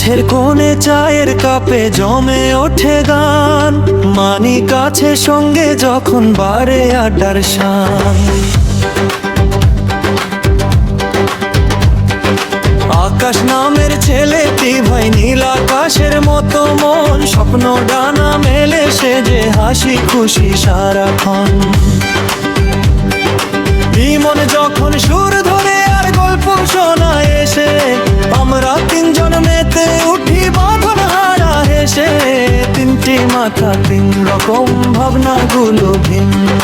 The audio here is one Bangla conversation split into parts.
মাঠের কোণে চায়ের কাপে জমে ওঠে গান, মানি কাছে সঙ্গে যখন বারে আড্ডার শান। আকাশ নামের ছেলেটি ভাই নীল আকাশের মতো মন, স্বপ্ন ডানা মেলে সে যে হাসি খুশি সারাক্ষণ। মন যখন সুর ধরে আর গল্প শোনায় এসে, আমরা তিনজন মেতে উঠি বাঁধন হারা হেসে। তিনটি মাথা তিন রকম ভাবনাগুলো ভিন্ন,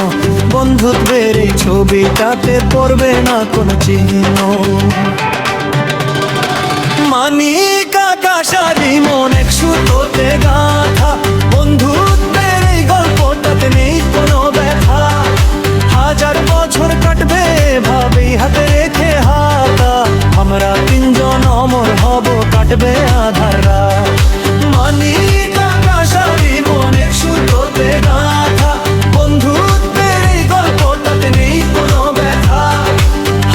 বন্ধুত্বের এই ছবিটাতে পড়বে না কোনো চিহ্ন। মানিক আকাশারি মন এক সুতোতে গাঁথা, বন্ধুত্বের এই গল্পটাতে নেই কোনো ব্যথা। হাজার বছর কাটবে ভাবেই হাতে রেখে হাতা, আমরা তিনজন অমর হব কাটবে আধার রাত। মানিক আকাশারি মন এক সুতোতে গাঁথা, বন্ধুত্বের এই গল্পটাতে নেই কোনো ব্যথা।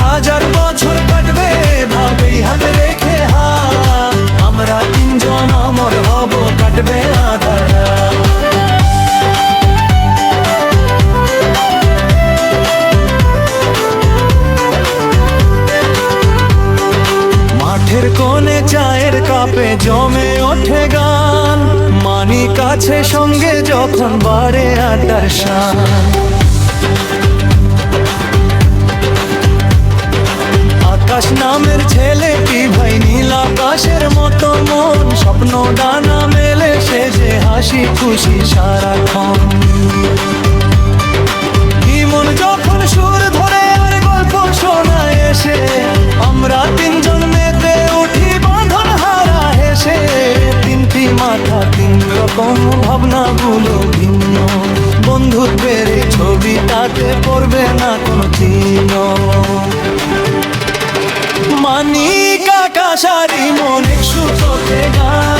হাজার বছর কাটবে ভাবেই হাতে রেখে হাত, আমরা তিনজন অমর হব কাটবে আধার রাত। মাঠের কোণে চায়ের কাপে জমে ওঠে গান, মানি কাছে সঙ্গে যখন বারে আড্ডার শান। আকাশ নামের ছেলেটি ভাই নীল আকাশের মতো মন, স্বপ্ন ডানা মেলে সে যে হাসি খুশি সারাক্ষণ। মন যখন সুর ধরে আর গল্প শোনায় এসে, আমরা তিনজন মেতে উঠি বাঁধন হারা হেসে। তিনটি মাথা তিন রকম ভাবনাগুলো ভিন্ন, বন্ধুত্বের এই ছবিটাতে পড়বে না কোনো চিহ্ন। মানিক আকাশারি মন এক সুতোতে গান।